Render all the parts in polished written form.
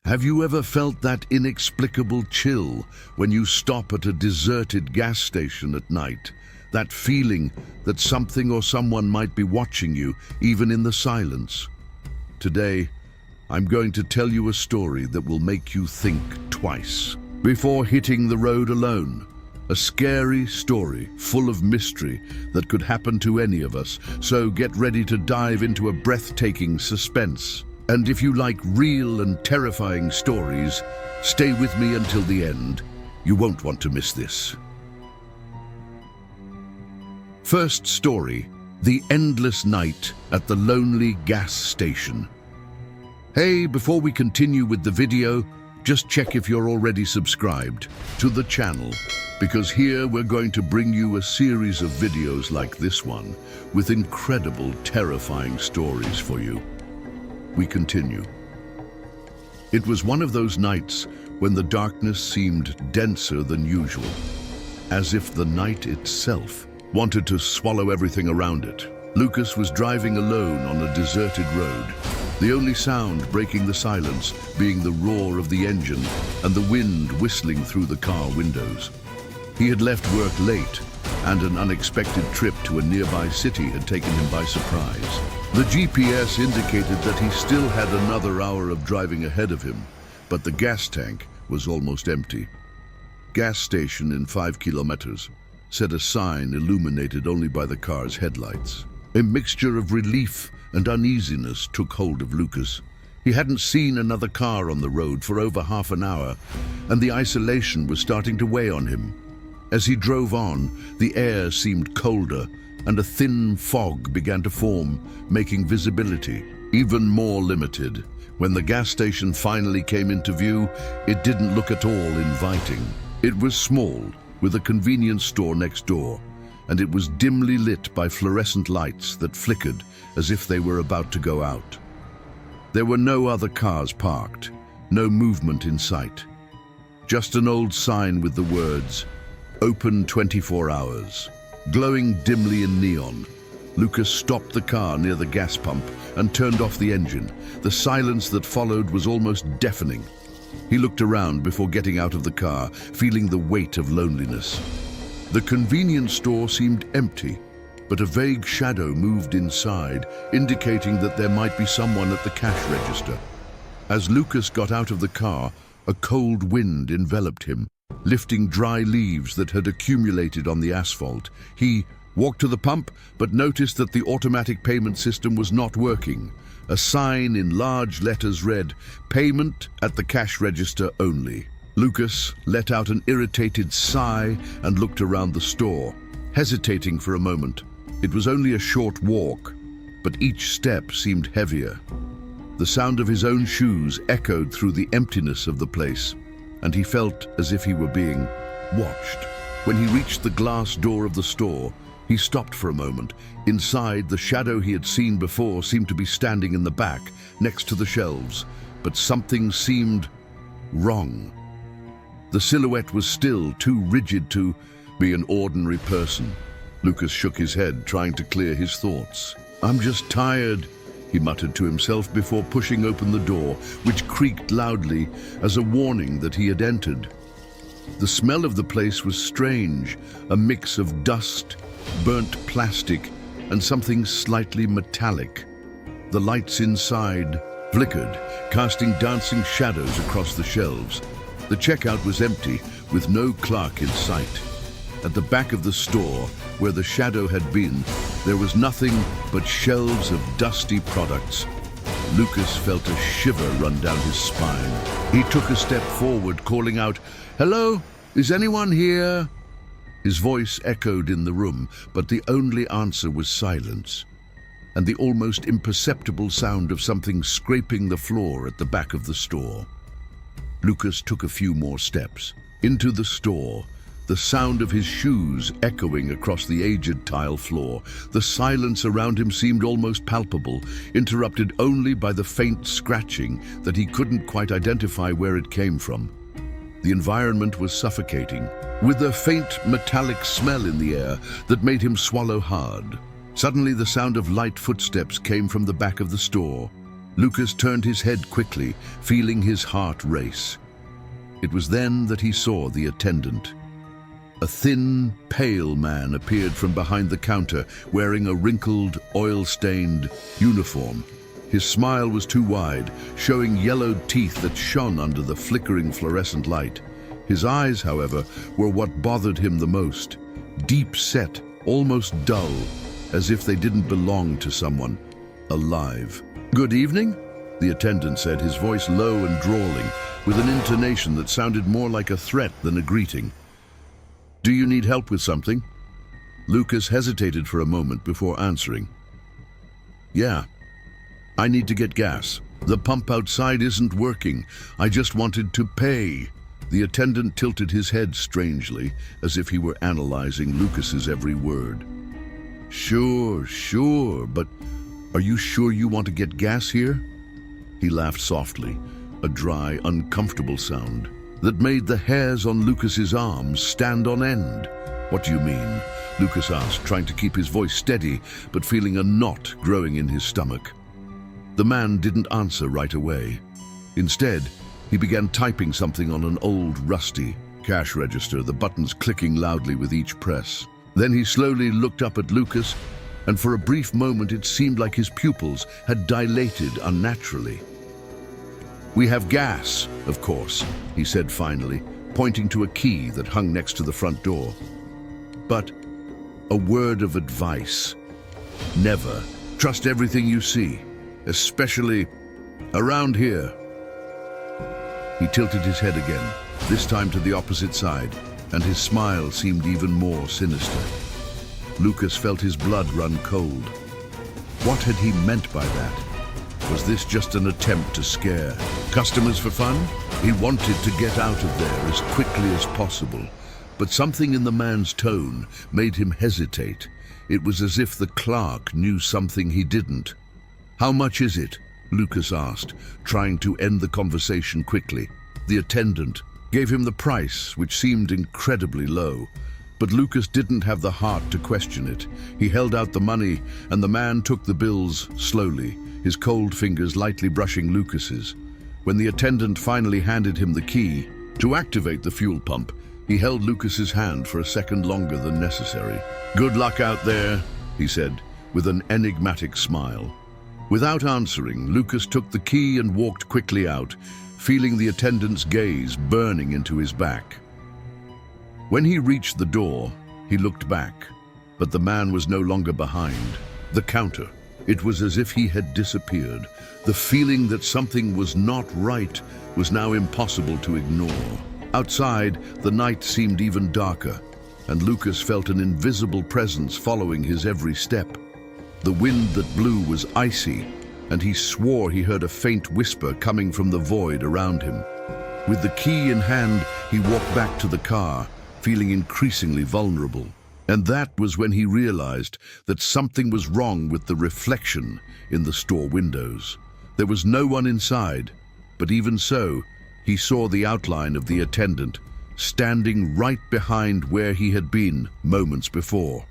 Have you ever felt that inexplicable chill when you stop at a deserted gas station at night? That feeling that something or someone might be watching you, even in the silence? Today, I'm going to tell you a story that will make you think twice before hitting the road alone. A scary story full of mystery that could happen to any of us, so get ready to dive into a breathtaking suspense. And if you like real and terrifying stories, stay with me until the end. You won't want to miss this. First story: the endless night at the lonely gas station. Hey, before we continue with the video, just check if you're already subscribed to the channel, because here we're going to bring you a series of videos like this one, with incredible, terrifying stories for you. We continue. It was one of those nights when the darkness seemed denser than usual, as if the night itself wanted to swallow everything around it. Lucas was driving alone on a deserted road, the only sound breaking the silence being the roar of the engine and the wind whistling through the car windows. He had left work late, and an unexpected trip to a nearby city had taken him by surprise. The GPS indicated that he still had another hour of driving ahead of him, but the gas tank was almost empty. "Gas station in 5 kilometers," said a sign illuminated only by the car's headlights. A mixture of relief and uneasiness took hold of Lucas. He hadn't seen another car on the road for over half an hour, and the isolation was starting to weigh on him. As he drove on, the air seemed colder, and a thin fog began to form, making visibility even more limited. When the gas station finally came into view, it didn't look at all inviting. It was small, with a convenience store next door, and it was dimly lit by fluorescent lights that flickered as if they were about to go out. There were no other cars parked, no movement in sight. Just an old sign with the words, "Open 24 hours." Glowing dimly in neon, Lucas stopped the car near the gas pump and turned off the engine. The silence that followed was almost deafening. He looked around before getting out of the car, feeling the weight of loneliness. The convenience store seemed empty, but a vague shadow moved inside, indicating that there might be someone at the cash register. As Lucas got out of the car, a cold wind enveloped him, lifting dry leaves that had accumulated on the asphalt. He walked to the pump, but noticed that the automatic payment system was not working. A sign in large letters read, "Payment at the cash register only." Lucas let out an irritated sigh and looked around the store, hesitating for a moment. It was only a short walk, but each step seemed heavier. The sound of his own shoes echoed through the emptiness of the place, and he felt as if he were being watched. When he reached the glass door of the store, he stopped for a moment. Inside, the shadow he had seen before seemed to be standing in the back, next to the shelves, but something seemed wrong. The silhouette was still too rigid to be an ordinary person. Lucas shook his head, trying to clear his thoughts. "I'm just tired," he muttered to himself before pushing open the door, which creaked loudly as a warning that he had entered. The smell of the place was strange, a mix of dust, burnt plastic, and something slightly metallic. The lights inside flickered, casting dancing shadows across the shelves. The checkout was empty, with no clerk in sight. At the back of the store, where the shadow had been, there was nothing but shelves of dusty products. Lucas felt a shiver run down his spine. He took a step forward, calling out, "Hello? Is anyone here?" His voice echoed in the room, but the only answer was silence, and the almost imperceptible sound of something scraping the floor at the back of the store. Lucas took a few more steps into the store, the sound of his shoes echoing across the aged tile floor. The silence around him seemed almost palpable, interrupted only by the faint scratching that he couldn't quite identify where it came from. The environment was suffocating, with a faint metallic smell in the air that made him swallow hard. Suddenly, the sound of light footsteps came from the back of the store. Lucas turned his head quickly, feeling his heart race. It was then that he saw the attendant. A thin, pale man appeared from behind the counter, wearing a wrinkled, oil-stained uniform. His smile was too wide, showing yellowed teeth that shone under the flickering fluorescent light. His eyes, however, were what bothered him the most. Deep-set, almost dull, as if they didn't belong to someone alive. "Good evening," the attendant said, his voice low and drawling, with an intonation that sounded more like a threat than a greeting. "Do you need help with something?" Lucas hesitated for a moment before answering. "Yeah, I need to get gas. The pump outside isn't working. I just wanted to pay." The attendant tilted his head strangely, as if he were analyzing Lucas's every word. Sure, but are you sure you want to get gas here?" He laughed softly, a dry, uncomfortable sound that made the hairs on Lucas's arms stand on end. "What do you mean?" Lucas asked, trying to keep his voice steady, but feeling a knot growing in his stomach. The man didn't answer right away. Instead, he began typing something on an old, rusty cash register, the buttons clicking loudly with each press. Then he slowly looked up at Lucas, and for a brief moment it seemed like his pupils had dilated unnaturally. "We have gas, of course," he said finally, pointing to a key that hung next to the front door. "But a word of advice. Never trust everything you see, especially around here." He tilted his head again, this time to the opposite side, and his smile seemed even more sinister. Lucas felt his blood run cold. What had he meant by that? Was this just an attempt to scare customers for fun? He wanted to get out of there as quickly as possible, but something in the man's tone made him hesitate. It was as if the clerk knew something he didn't. "How much is it?" Lucas asked, trying to end the conversation quickly. The attendant gave him the price, which seemed incredibly low, but Lucas didn't have the heart to question it. He held out the money, and the man took the bills slowly, his cold fingers lightly brushing Lucas's. When the attendant finally handed him the key to activate the fuel pump, he held Lucas's hand for a second longer than necessary. "Good luck out there," he said, with an enigmatic smile. Without answering, Lucas took the key and walked quickly out, feeling the attendant's gaze burning into his back. When he reached the door, he looked back, but the man was no longer behind the counter. It was as if he had disappeared. The feeling that something was not right was now impossible to ignore. Outside, the night seemed even darker, and Lucas felt an invisible presence following his every step. The wind that blew was icy, and he swore he heard a faint whisper coming from the void around him. With the key in hand, he walked back to the car, feeling increasingly vulnerable. And that was when he realized that something was wrong with the reflection in the store windows. There was no one inside, but even so, he saw the outline of the attendant, standing right behind where he had been moments before.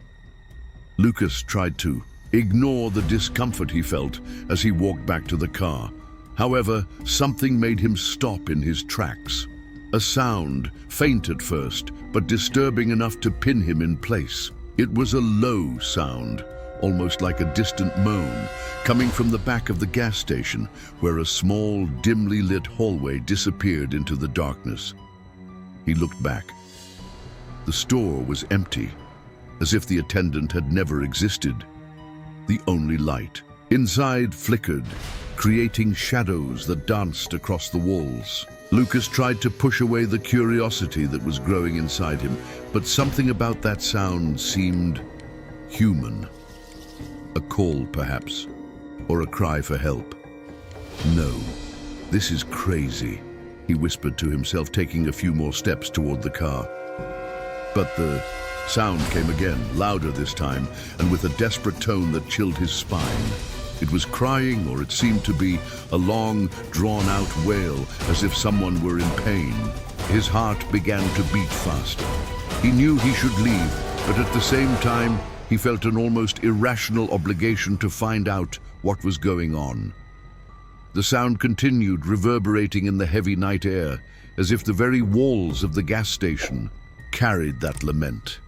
Lucas tried to ignore the discomfort he felt as he walked back to the car. However, something made him stop in his tracks. A sound, faint at first, but disturbing enough to pin him in place. It was a low sound, almost like a distant moan, coming from the back of the gas station, where a small, dimly lit hallway disappeared into the darkness. He looked back. The store was empty, as if the attendant had never existed. The only light inside flickered, creating shadows that danced across the walls. Lucas tried to push away the curiosity that was growing inside him, but something about that sound seemed human. A call, perhaps, or a cry for help. "No, this is crazy," he whispered to himself, taking a few more steps toward the car. But the sound came again, louder this time, and with a desperate tone that chilled his spine. It was crying, or it seemed to be a long, drawn-out wail, as if someone were in pain. His heart began to beat faster. He knew he should leave, but at the same time, he felt an almost irrational obligation to find out what was going on. The sound continued, reverberating in the heavy night air, as if the very walls of the gas station carried that lament.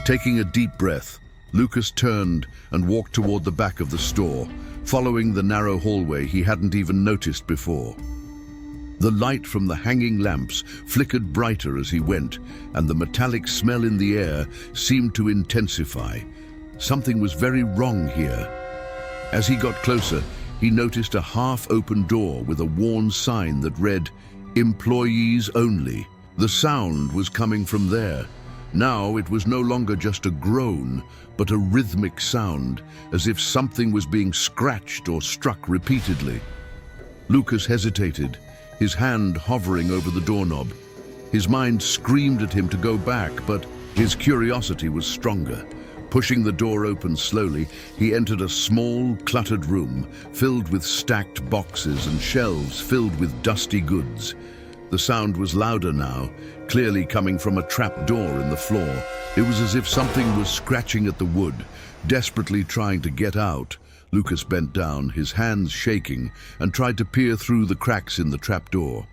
Taking a deep breath, Lucas turned and walked toward the back of the store, following the narrow hallway he hadn't even noticed before. The light from the hanging lamps flickered brighter as he went, and the metallic smell in the air seemed to intensify. Something was very wrong here. As he got closer, he noticed a half-open door with a worn sign that read, "Employees Only." The sound was coming from there. Now it was no longer just a groan, but a rhythmic sound, as if something was being scratched or struck repeatedly. Lucas hesitated, his hand hovering over the doorknob. His mind screamed at him to go back, but his curiosity was stronger. Pushing the door open slowly, he entered a small, cluttered room filled with stacked boxes and shelves filled with dusty goods. The sound was louder now, clearly coming from a trap door in the floor. It was as if something was scratching at the wood, desperately trying to get out. Lucas bent down, his hands shaking, and tried to peer through the cracks in the trapdoor.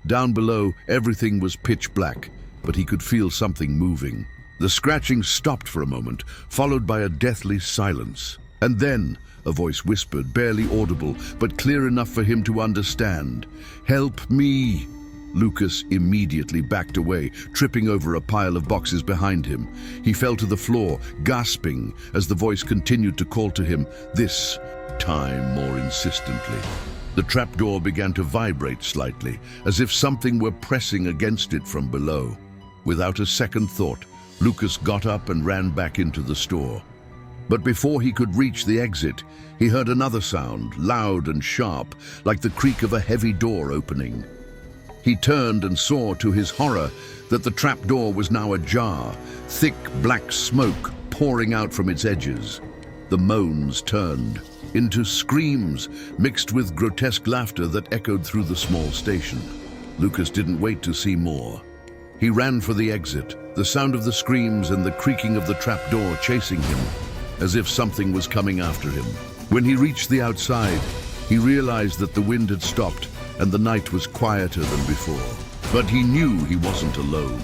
Down below, everything was pitch black, but he could feel something moving. The scratching stopped for a moment, followed by a deathly silence. And then, a voice whispered, barely audible, but clear enough for him to understand. "Help me!" Lucas immediately backed away, tripping over a pile of boxes behind him. He fell to the floor, gasping, as the voice continued to call to him, this time more insistently. The trapdoor began to vibrate slightly, as if something were pressing against it from below. Without a second thought, Lucas got up and ran back into the store. But before he could reach the exit, he heard another sound, loud and sharp, like the creak of a heavy door opening. He turned and saw, to his horror, that the trapdoor was now ajar, thick black smoke pouring out from its edges. The moans turned into screams, mixed with grotesque laughter that echoed through the small station. Lucas didn't wait to see more. He ran for the exit, the sound of the screams and the creaking of the trapdoor chasing him, as if something was coming after him. When he reached the outside, he realized that the wind had stopped and the night was quieter than before. But he knew he wasn't alone.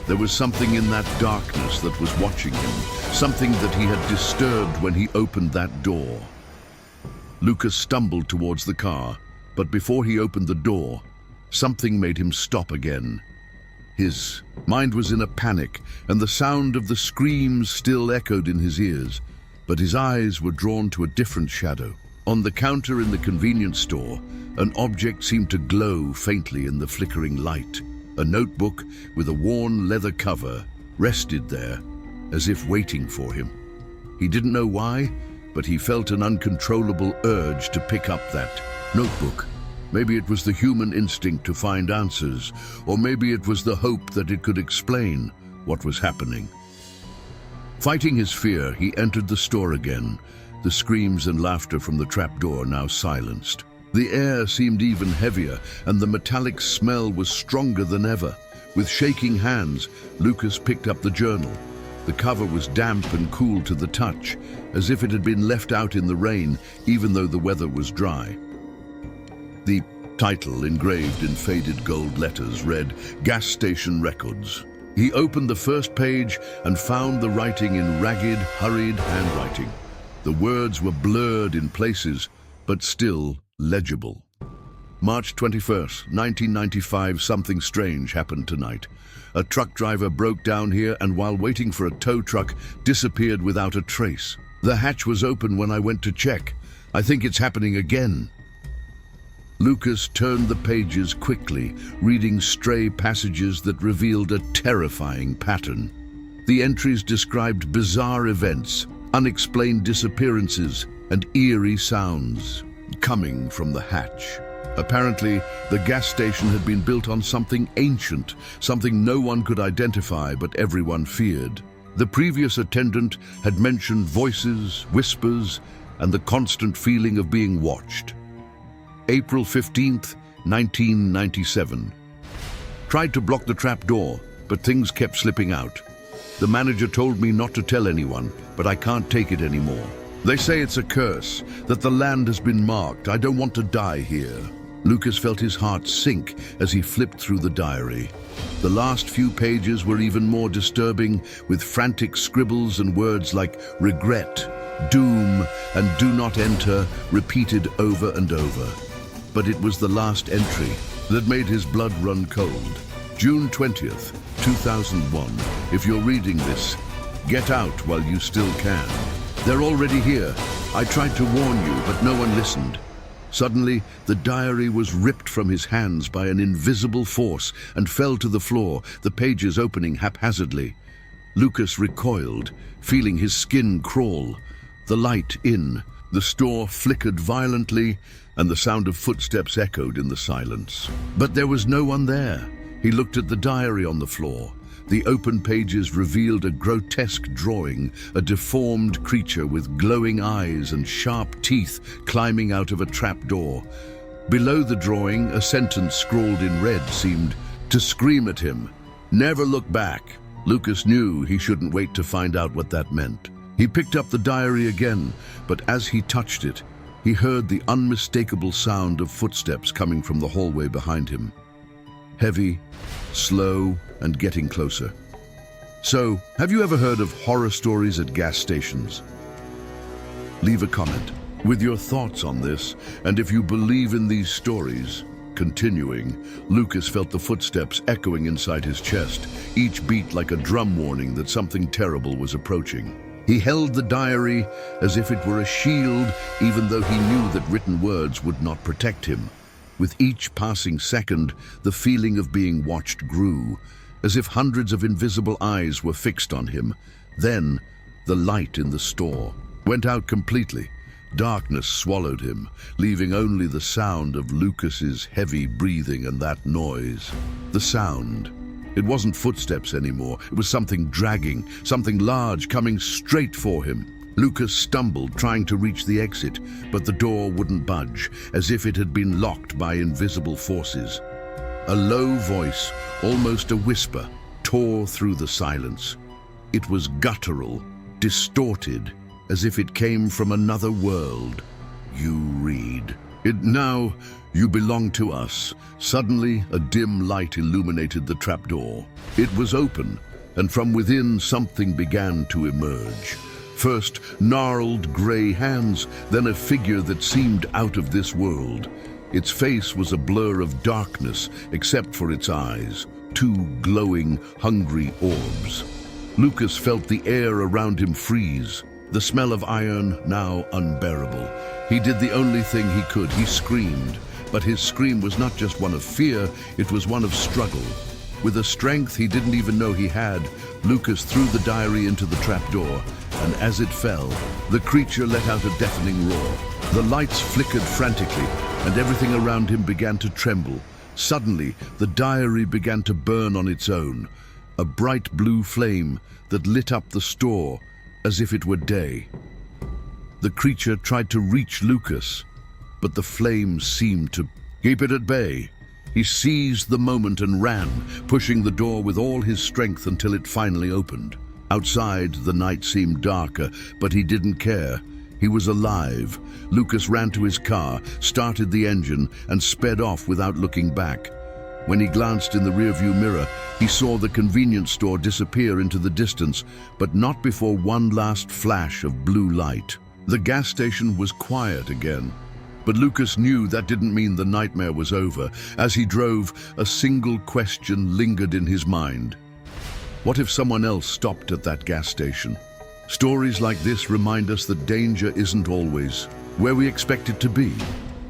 There was something in that darkness that was watching him, something that he had disturbed when he opened that door. Lucas stumbled towards the car, but before he opened the door, something made him stop again. His mind was in a panic, and the sound of the screams still echoed in his ears, but his eyes were drawn to a different shadow. On the counter in the convenience store, an object seemed to glow faintly in the flickering light. A notebook with a worn leather cover rested there, as if waiting for him. He didn't know why, but he felt an uncontrollable urge to pick up that notebook. Maybe it was the human instinct to find answers, or maybe it was the hope that it could explain what was happening. Fighting his fear, he entered the store again, the screams and laughter from the trapdoor now silenced. The air seemed even heavier, and the metallic smell was stronger than ever. With shaking hands, Lucas picked up the journal. The cover was damp and cool to the touch, as if it had been left out in the rain, even though the weather was dry. The title, engraved in faded gold letters, read, "Gas Station Records." He opened the first page and found the writing in ragged, hurried handwriting. The words were blurred in places, but still legible. March 21st, 1995, something strange happened tonight. A truck driver broke down here and while waiting for a tow truck, disappeared without a trace. The hatch was open when I went to check. I think it's happening again. Lucas turned the pages quickly, reading stray passages that revealed a terrifying pattern. The entries described bizarre events, unexplained disappearances, and eerie sounds coming from the hatch. Apparently, the gas station had been built on something ancient, something no one could identify but everyone feared. The previous attendant had mentioned voices, whispers, and the constant feeling of being watched. April 15th, 1997. Tried to block the trap door, but things kept slipping out. The manager told me not to tell anyone, but I can't take it anymore. They say it's a curse, that the land has been marked. I don't want to die here. Lucas felt his heart sink as he flipped through the diary. The last few pages were even more disturbing, with frantic scribbles and words like regret, doom, and do not enter repeated over and over. But it was the last entry that made his blood run cold. June 20th, 2001. If you're reading this, get out while you still can. They're already here. I tried to warn you, but no one listened. Suddenly, the diary was ripped from his hands by an invisible force and fell to the floor, the pages opening haphazardly. Lucas recoiled, feeling his skin crawl. The light in. The store flickered violently, and the sound of footsteps echoed in the silence. But there was no one there. He looked at the diary on the floor. The open pages revealed a grotesque drawing, a deformed creature with glowing eyes and sharp teeth climbing out of a trapdoor. Below the drawing, a sentence scrawled in red seemed to scream at him. Never look back. Lucas knew he shouldn't wait to find out what that meant. He picked up the diary again, but as he touched it, he heard the unmistakable sound of footsteps coming from the hallway behind him. Heavy, slow, and getting closer. So, have you ever heard of horror stories at gas stations? Leave a comment with your thoughts on this, and if you believe in these stories. Continuing, Lucas felt the footsteps echoing inside his chest, each beat like a drum warning that something terrible was approaching. He held the diary as if it were a shield, even though he knew that written words would not protect him. With each passing second, the feeling of being watched grew, as if hundreds of invisible eyes were fixed on him. Then, the light in the store went out completely. Darkness swallowed him, leaving only the sound of Lucas's heavy breathing and that noise. The sound. It wasn't footsteps anymore. It was something dragging, something large coming straight for him. Lucas stumbled, trying to reach the exit, but the door wouldn't budge, as if it had been locked by invisible forces. A low voice, almost a whisper, tore through the silence. It was guttural, distorted, as if it came from another world. You read. Now, you belong to us. Suddenly, a dim light illuminated the trapdoor. It was open, and from within something began to emerge. First, gnarled gray hands, then a figure that seemed out of this world. Its face was a blur of darkness, except for its eyes, two glowing, hungry orbs. Lucas felt the air around him freeze, the smell of iron now unbearable. He did the only thing he could. He screamed, but his scream was not just one of fear, it was one of struggle. With a strength he didn't even know he had, Lucas threw the diary into the trapdoor, and as it fell, the creature let out a deafening roar. The lights flickered frantically, and everything around him began to tremble. Suddenly, the diary began to burn on its own, a bright blue flame that lit up the store as if it were day. The creature tried to reach Lucas, but the flame seemed to keep it at bay. He seized the moment and ran, pushing the door with all his strength until it finally opened. Outside, the night seemed darker, but he didn't care. He was alive. Lucas ran to his car, started the engine, and sped off without looking back. When he glanced in the rearview mirror, he saw the convenience store disappear into the distance, but not before one last flash of blue light. The gas station was quiet again. But Lucas knew that didn't mean the nightmare was over. As he drove, a single question lingered in his mind. What if someone else stopped at that gas station? Stories like this remind us that danger isn't always where we expect it to be.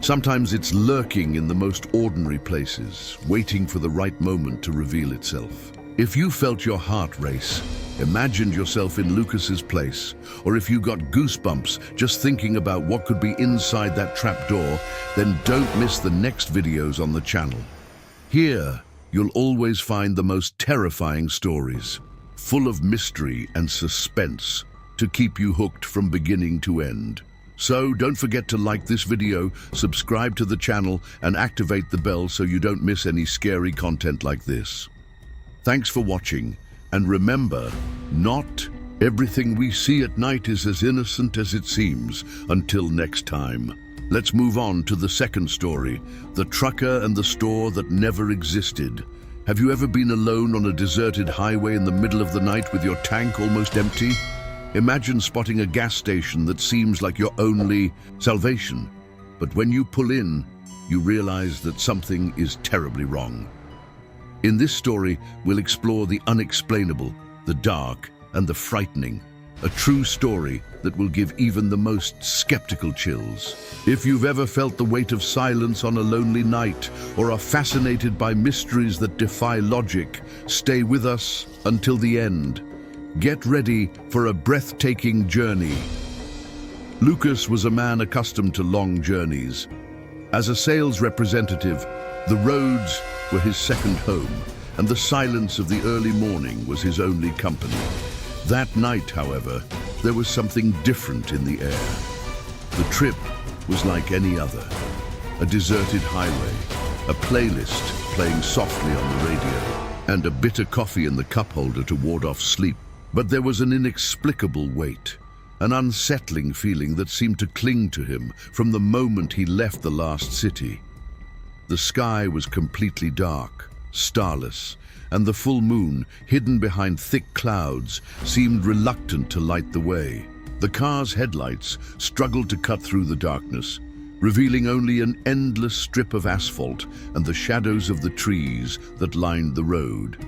Sometimes it's lurking in the most ordinary places, waiting for the right moment to reveal itself. If you felt your heart race, imagined yourself in Lucas's place, or if you got goosebumps just thinking about what could be inside that trapdoor, then don't miss the next videos on the channel. Here, you'll always find the most terrifying stories, full of mystery and suspense, to keep you hooked from beginning to end. So don't forget to like this video, subscribe to the channel, and activate the bell so you don't miss any scary content like this. Thanks for watching, and remember, not Everything we see at night is as innocent as it seems. Until next time. Let's move on to the second story, the trucker and the store that never existed. Have you ever been alone on a deserted highway in the middle of the night with your tank almost empty? Imagine spotting a gas station that seems like your only salvation. But when you pull in, you realize that something is terribly wrong. In this story, we'll explore the unexplainable, the dark, and the frightening. A true story that will give even the most skeptical chills. If you've ever felt the weight of silence on a lonely night or are fascinated by mysteries that defy logic, stay with us until the end. Get ready for a breathtaking journey. Lucas was a man accustomed to long journeys. As a sales representative, the roads were his second home, and the silence of the early morning was his only company. That night, however, there was something different in the air. The trip was like any other. A deserted highway, a playlist playing softly on the radio, and a bitter coffee in the cup holder to ward off sleep. But there was an inexplicable weight, an unsettling feeling that seemed to cling to him from the moment he left the last city. The sky was completely dark, starless, and the full moon, hidden behind thick clouds, seemed reluctant to light the way. The car's headlights struggled to cut through the darkness, revealing only an endless strip of asphalt and the shadows of the trees that lined the road.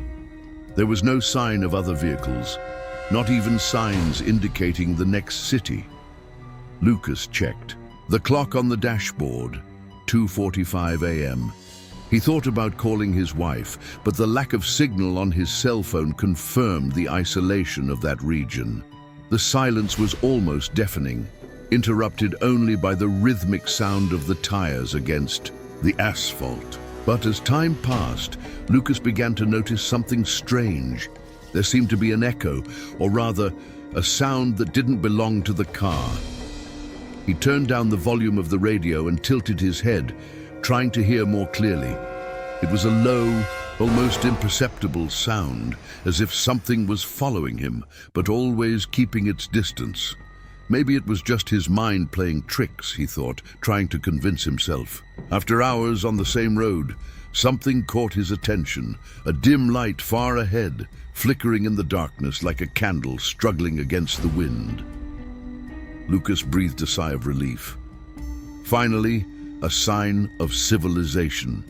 There was no sign of other vehicles, not even signs indicating the next city. Lucas checked. The clock on the dashboard, 2:45 a.m. He thought about calling his wife, but the lack of signal on his cell phone confirmed the isolation of that region. The silence was almost deafening, interrupted only by the rhythmic sound of the tires against the asphalt. But as time passed, Lucas began to notice something strange. There seemed to be an echo, or rather, a sound that didn't belong to the car. He turned down the volume of the radio and tilted his head, trying to hear more clearly. It was a low, almost imperceptible sound, as if something was following him, but always keeping its distance. Maybe it was just his mind playing tricks, he thought, trying to convince himself. After hours on the same road, something caught his attention, a dim light far ahead, flickering in the darkness like a candle struggling against the wind. Lucas breathed a sigh of relief. Finally, a sign of civilization.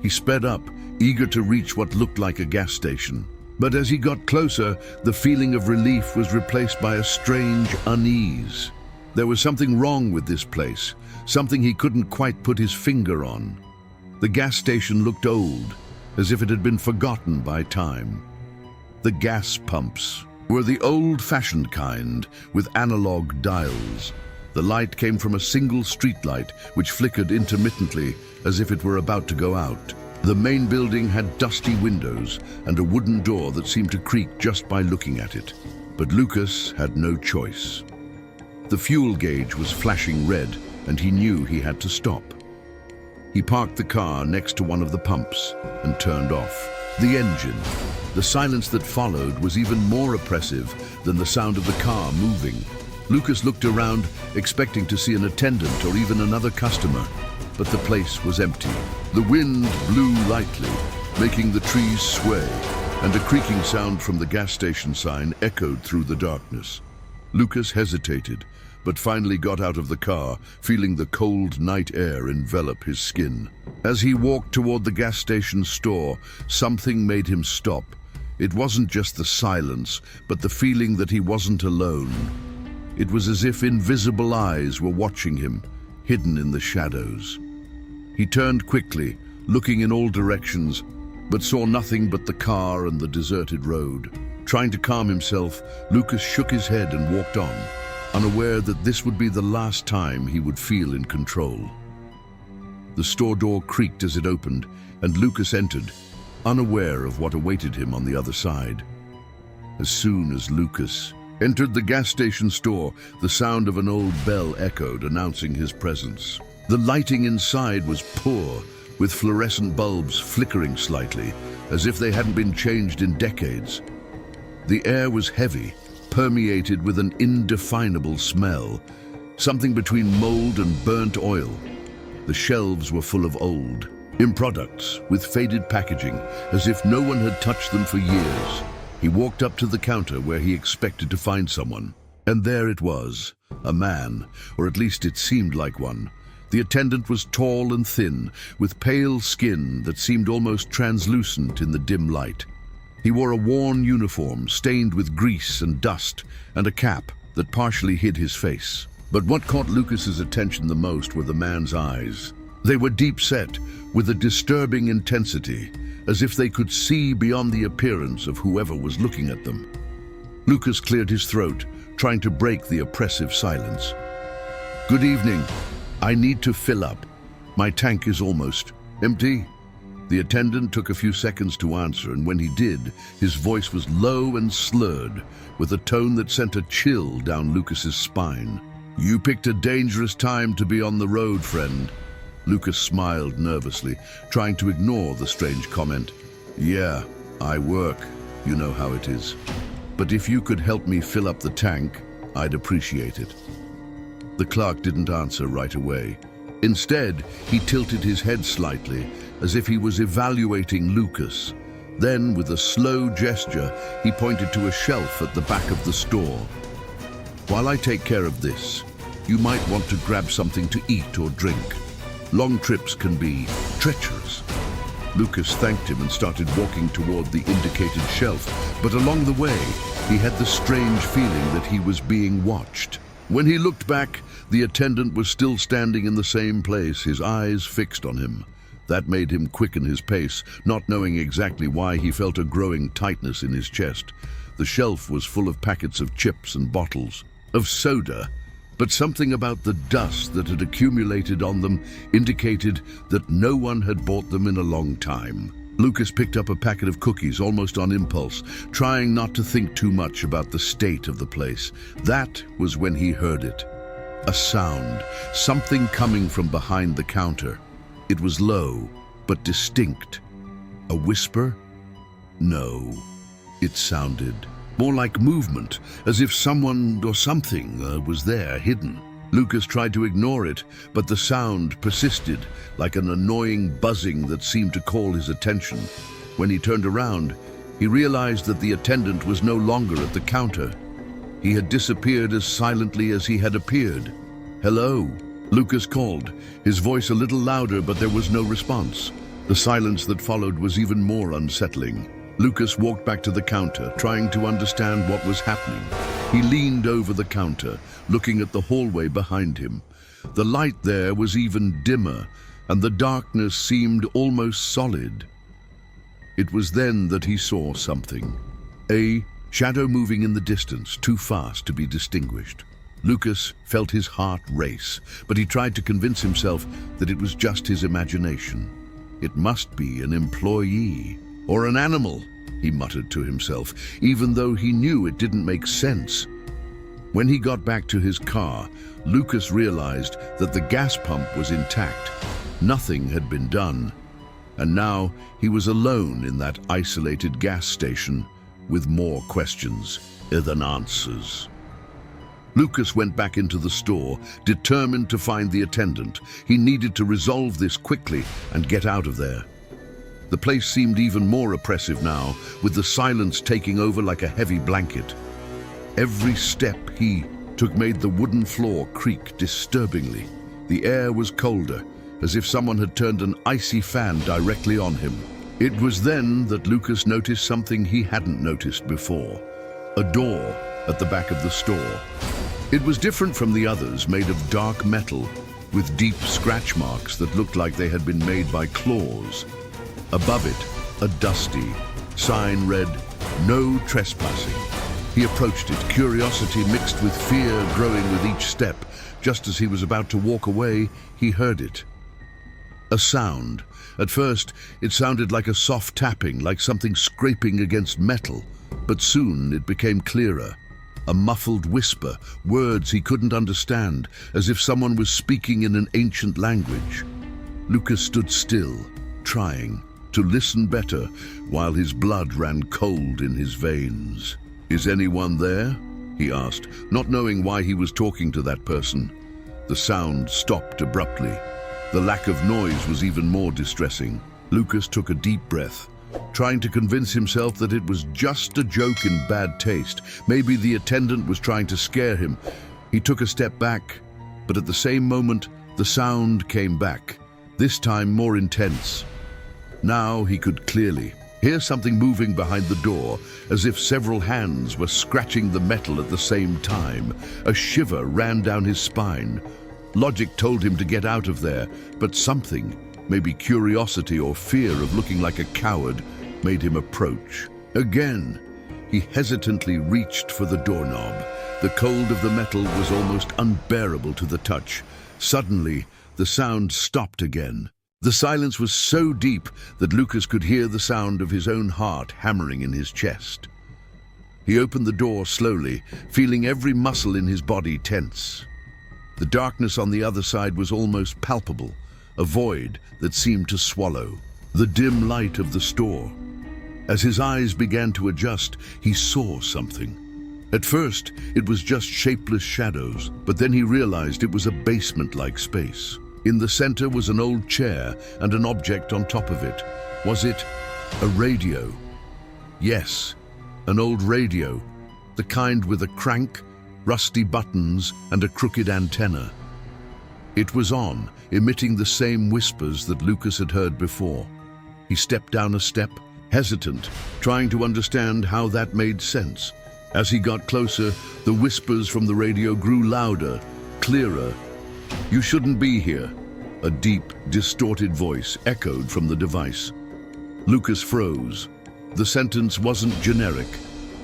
He sped up, eager to reach what looked like a gas station. But as he got closer, the feeling of relief was replaced by a strange unease. There was something wrong with this place, something he couldn't quite put his finger on. The gas station looked old, as if it had been forgotten by time. The gas pumps were the old-fashioned kind, with analog dials. The light came from a single streetlight, which flickered intermittently as if it were about to go out. The main building had dusty windows and a wooden door that seemed to creak just by looking at it. But Lucas had no choice. The fuel gauge was flashing red, and he knew he had to stop. He parked the car next to one of the pumps and turned off the engine. The silence that followed was even more oppressive than the sound of the car moving. Lucas looked around, expecting to see an attendant or even another customer, but the place was empty. The wind blew lightly, making the trees sway, and a creaking sound from the gas station sign echoed through the darkness. Lucas hesitated, but finally got out of the car, feeling the cold night air envelop his skin. As he walked toward the gas station store, something made him stop. It wasn't just the silence, but the feeling that he wasn't alone. It was as if invisible eyes were watching him, hidden in the shadows. He turned quickly, looking in all directions, but saw nothing but the car and the deserted road. Trying to calm himself, Lucas shook his head and walked on, unaware that this would be the last time he would feel in control. The store door creaked as it opened, and Lucas entered, unaware of what awaited him on the other side. As soon as Lucas entered the gas station store, the sound of an old bell echoed, announcing his presence. The lighting inside was poor, with fluorescent bulbs flickering slightly, as if they hadn't been changed in decades. The air was heavy, permeated with an indefinable smell, something between mold and burnt oil. The shelves were full of old products with faded packaging, as if no one had touched them for years. He walked up to the counter where he expected to find someone. And there it was, a man, or at least it seemed like one. The attendant was tall and thin, with pale skin that seemed almost translucent in the dim light. He wore a worn uniform stained with grease and dust, and a cap that partially hid his face. But what caught Lucas's attention the most were the man's eyes. They were deep-set, with a disturbing intensity, as if they could see beyond the appearance of whoever was looking at them. Lucas cleared his throat, trying to break the oppressive silence. "Good evening. I need to fill up. My tank is almost empty." The attendant took a few seconds to answer, and when he did, his voice was low and slurred, with a tone that sent a chill down Lucas's spine. "You picked a dangerous time to be on the road, friend." Lucas smiled nervously, trying to ignore the strange comment. "Yeah, I work. You know how it is. But if you could help me fill up the tank, I'd appreciate it." The clerk didn't answer right away. Instead, he tilted his head slightly, as if he was evaluating Lucas. Then, with a slow gesture, he pointed to a shelf at the back of the store. "While I take care of this, you might want to grab something to eat or drink. Long trips can be treacherous." Lucas thanked him and started walking toward the indicated shelf, but along the way, he had the strange feeling that he was being watched. When he looked back, the attendant was still standing in the same place, his eyes fixed on him. That made him quicken his pace, not knowing exactly why he felt a growing tightness in his chest. The shelf was full of packets of chips and bottles of soda, but something about the dust that had accumulated on them indicated that no one had bought them in a long time. Lucas picked up a packet of cookies almost on impulse, trying not to think too much about the state of the place. That was when he heard it. A sound, something coming from behind the counter. It was low, but distinct. A whisper? No, it sounded more like movement, as if someone or something was there, hidden. Lucas tried to ignore it, but the sound persisted, like an annoying buzzing that seemed to call his attention. When he turned around, he realized that the attendant was no longer at the counter. He had disappeared as silently as he had appeared. "Hello," Lucas called, his voice a little louder, but there was no response. The silence that followed was even more unsettling. Lucas walked back to the counter, trying to understand what was happening. He leaned over the counter, looking at the hallway behind him. The light there was even dimmer, and the darkness seemed almost solid. It was then that he saw something. A shadow moving in the distance, too fast to be distinguished. Lucas felt his heart race, but he tried to convince himself that it was just his imagination. It must be an employee. Or an animal, he muttered to himself, even though he knew it didn't make sense. When he got back to his car, Lucas realized that the gas pump was intact. Nothing had been done. And now he was alone in that isolated gas station with more questions than answers. Lucas went back into the store, determined to find the attendant. He needed to resolve this quickly and get out of there. The place seemed even more oppressive now, with the silence taking over like a heavy blanket. Every step he took made the wooden floor creak disturbingly. The air was colder, as if someone had turned an icy fan directly on him. It was then that Lucas noticed something he hadn't noticed before. A door at the back of the store. It was different from the others, made of dark metal, with deep scratch marks that looked like they had been made by claws. Above it, a dusty sign read, "No trespassing." He approached it, curiosity mixed with fear growing with each step. Just as he was about to walk away, he heard it. A sound. At first, it sounded like a soft tapping, like something scraping against metal. But soon it became clearer. A muffled whisper, words he couldn't understand, as if someone was speaking in an ancient language. Lucas stood still, trying to listen better, while his blood ran cold in his veins. "Is anyone there?" he asked, not knowing why he was talking to that person. The sound stopped abruptly. The lack of noise was even more distressing. Lucas took a deep breath, trying to convince himself that it was just a joke in bad taste. Maybe the attendant was trying to scare him. He took a step back, but at the same moment, the sound came back, this time more intense. Now he could clearly hear something moving behind the door, as if several hands were scratching the metal at the same time. A shiver ran down his spine. Logic told him to get out of there, but something, maybe curiosity or fear of looking like a coward, made him approach. Again, he hesitantly reached for the doorknob. The cold of the metal was almost unbearable to the touch. Suddenly, the sound stopped again. The silence was so deep that Lucas could hear the sound of his own heart hammering in his chest. He opened the door slowly, feeling every muscle in his body tense. The darkness on the other side was almost palpable, a void that seemed to swallow the dim light of the store. As his eyes began to adjust, he saw something. At first, it was just shapeless shadows, but then he realized it was a basement-like space. In the center was an old chair and an object on top of it. Was it a radio? Yes, an old radio, the kind with a crank, rusty buttons, and a crooked antenna. It was on, emitting the same whispers that Lucas had heard before. He stepped down a step, hesitant, trying to understand how that made sense. As he got closer, the whispers from the radio grew louder, clearer. "You shouldn't be here," a deep, distorted voice echoed from the device. Lucas froze. The sentence wasn't generic.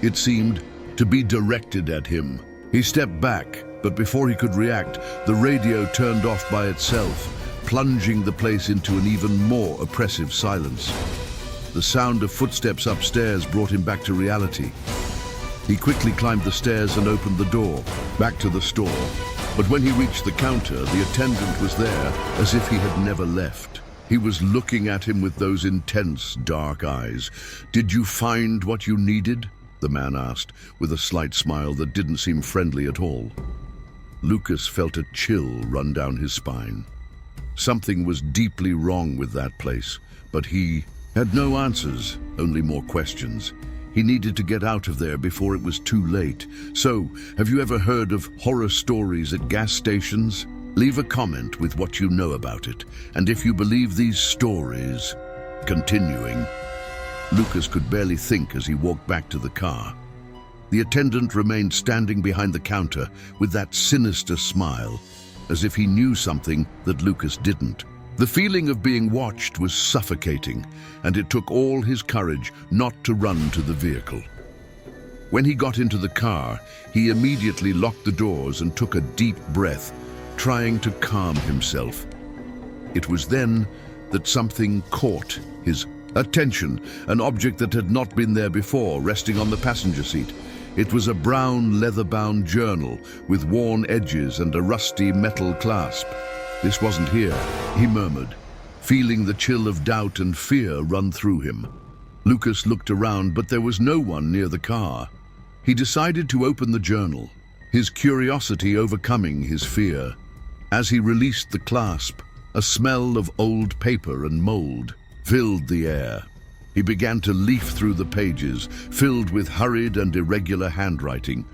It seemed to be directed at him. He stepped back, but before he could react, the radio turned off by itself, plunging the place into an even more oppressive silence. The sound of footsteps upstairs brought him back to reality. He quickly climbed the stairs and opened the door, back to the store. But when he reached the counter, the attendant was there, as if he had never left. He was looking at him with those intense, dark eyes. "Did you find what you needed?" the man asked, with a slight smile that didn't seem friendly at all. Lucas felt a chill run down his spine. Something was deeply wrong with that place, but he had no answers, only more questions. He needed to get out of there before it was too late. So, have you ever heard of horror stories at gas stations? Leave a comment with what you know about it, and if you believe these stories. Continuing, Lucas could barely think as he walked back to the car. The attendant remained standing behind the counter with that sinister smile, as if he knew something that Lucas didn't. The feeling of being watched was suffocating, and it took all his courage not to run to the vehicle. When he got into the car, he immediately locked the doors and took a deep breath, trying to calm himself. It was then that something caught his attention, an object that had not been there before, resting on the passenger seat. It was a brown leather-bound journal with worn edges and a rusty metal clasp. "This wasn't here," he murmured, feeling the chill of doubt and fear run through him. Lucas looked around, but there was no one near the car. He decided to open the journal, his curiosity overcoming his fear. As he released the clasp, a smell of old paper and mold filled the air. He began to leaf through the pages, filled with hurried and irregular handwriting.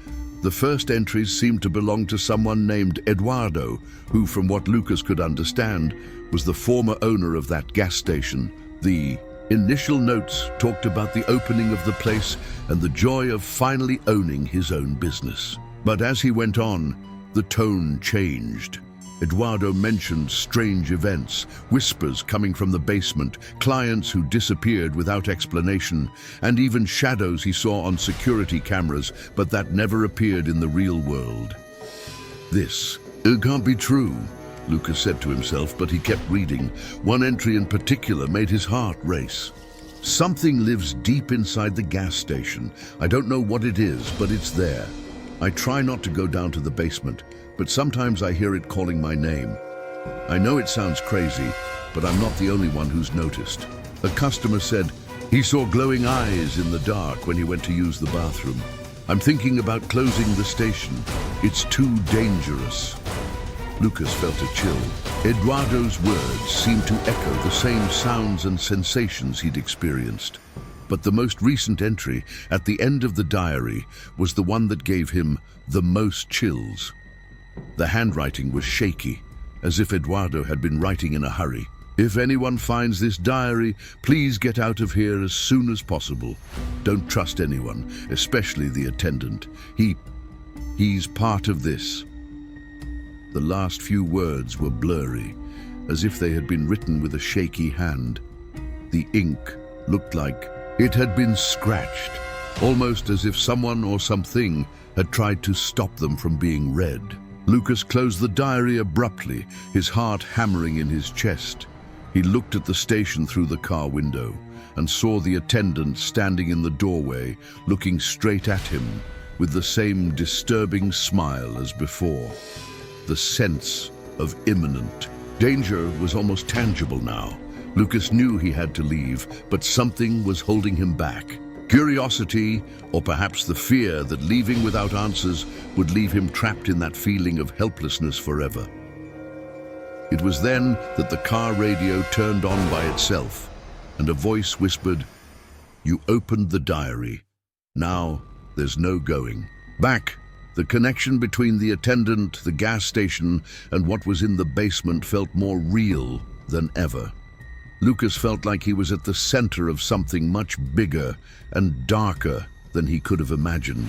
The first entries seemed to belong to someone named Eduardo, who, from what Lucas could understand, was the former owner of that gas station. The initial notes talked about the opening of the place and the joy of finally owning his own business. But as he went on, the tone changed. Eduardo mentioned strange events, whispers coming from the basement, clients who disappeared without explanation, and even shadows he saw on security cameras, but that never appeared in the real world. It can't be true, Lucas said to himself, but he kept reading. One entry in particular made his heart race. "Something lives deep inside the gas station. I don't know what it is, but it's there. I try not to go down to the basement, but sometimes I hear it calling my name. I know it sounds crazy, but I'm not the only one who's noticed." A customer said he saw glowing eyes in the dark when he went to use the bathroom. I'm thinking about closing the station. It's too dangerous. Lucas felt a chill. Eduardo's words seemed to echo the same sounds and sensations he'd experienced. But the most recent entry, at the end of the diary, was the one that gave him the most chills. The handwriting was shaky, as if Eduardo had been writing in a hurry. If anyone finds this diary, please get out of here as soon as possible. Don't trust anyone, especially the attendant. He's part of this. The last few words were blurry, as if they had been written with a shaky hand. The ink looked like it had been scratched, almost as if someone or something had tried to stop them from being read. Lucas closed the diary abruptly, his heart hammering in his chest. He looked at the station through the car window and saw the attendant standing in the doorway, looking straight at him with the same disturbing smile as before. The sense of imminent danger was almost tangible now. Lucas knew he had to leave, but something was holding him back. Curiosity, or perhaps the fear that leaving without answers would leave him trapped in that feeling of helplessness forever. It was then that the car radio turned on by itself, and a voice whispered, "You opened the diary. Now there's no going back." The connection between the attendant, the gas station, and what was in the basement felt more real than ever. Lucas felt like he was at the center of something much bigger and darker than he could have imagined.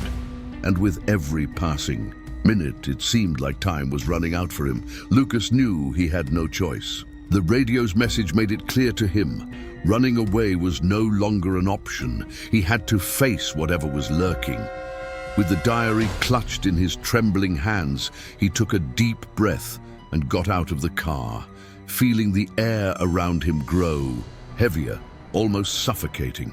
And with every passing minute, it seemed like time was running out for him. Lucas knew he had no choice. The radio's message made it clear to him. Running away was no longer an option. He had to face whatever was lurking. With the diary clutched in his trembling hands, he took a deep breath and got out of the car, feeling the air around him grow, heavier, almost suffocating.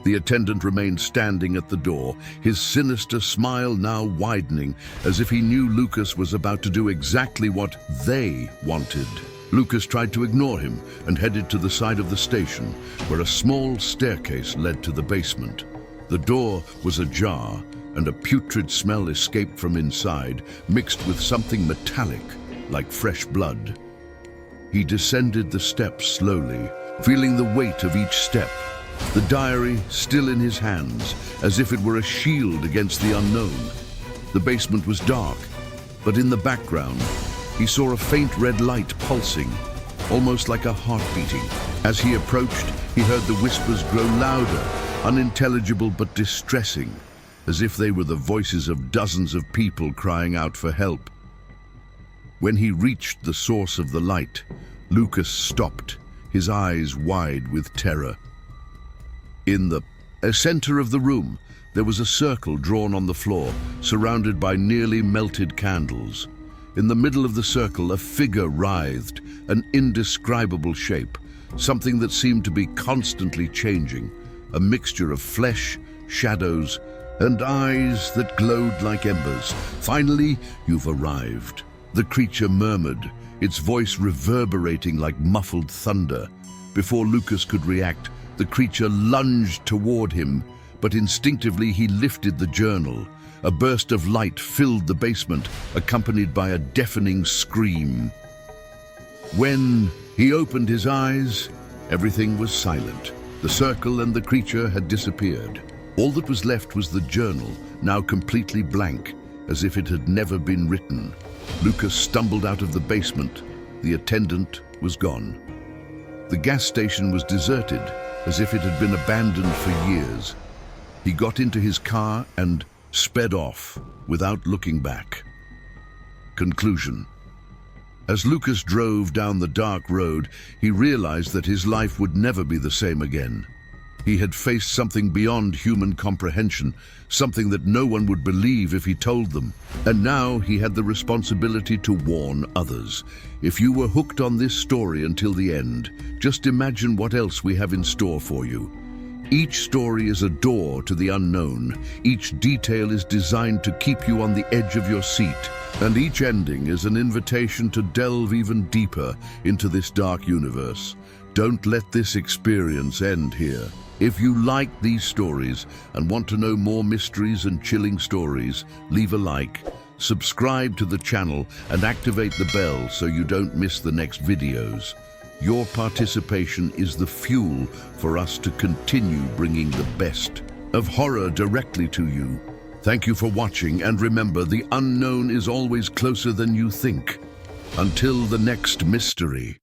The attendant remained standing at the door, his sinister smile now widening, as if he knew Lucas was about to do exactly what they wanted. Lucas tried to ignore him and headed to the side of the station, where a small staircase led to the basement. The door was ajar, and a putrid smell escaped from inside, mixed with something metallic, like fresh blood. He descended the steps slowly, feeling the weight of each step, the diary still in his hands, as if it were a shield against the unknown. The basement was dark, but in the background, he saw a faint red light pulsing, almost like a heart beating. As he approached, he heard the whispers grow louder, unintelligible but distressing, as if they were the voices of dozens of people crying out for help. When he reached the source of the light, Lucas stopped, his eyes wide with terror. In the center of the room, there was a circle drawn on the floor, surrounded by nearly melted candles. In the middle of the circle, a figure writhed, an indescribable shape, something that seemed to be constantly changing, a mixture of flesh, shadows, and eyes that glowed like embers. "Finally, you've arrived," the creature murmured, its voice reverberating like muffled thunder. Before Lucas could react, the creature lunged toward him, but instinctively he lifted the journal. A burst of light filled the basement, accompanied by a deafening scream. When he opened his eyes, everything was silent. The circle and the creature had disappeared. All that was left was the journal, now completely blank, as if it had never been written. Lucas stumbled out of the basement. The attendant was gone. The gas station was deserted, as if it had been abandoned for years. He got into his car and sped off without looking back. Conclusion. As Lucas drove down the dark road, he realized that his life would never be the same again. He had faced something beyond human comprehension, something that no one would believe if he told them. And now he had the responsibility to warn others. If you were hooked on this story until the end, just imagine what else we have in store for you. Each story is a door to the unknown. Each detail is designed to keep you on the edge of your seat. And each ending is an invitation to delve even deeper into this dark universe. Don't let this experience end here. If you like these stories and want to know more mysteries and chilling stories, leave a like, subscribe to the channel and activate the bell so you don't miss the next videos. Your participation is the fuel for us to continue bringing the best of horror directly to you. Thank you for watching, and remember, the unknown is always closer than you think. Until the next mystery.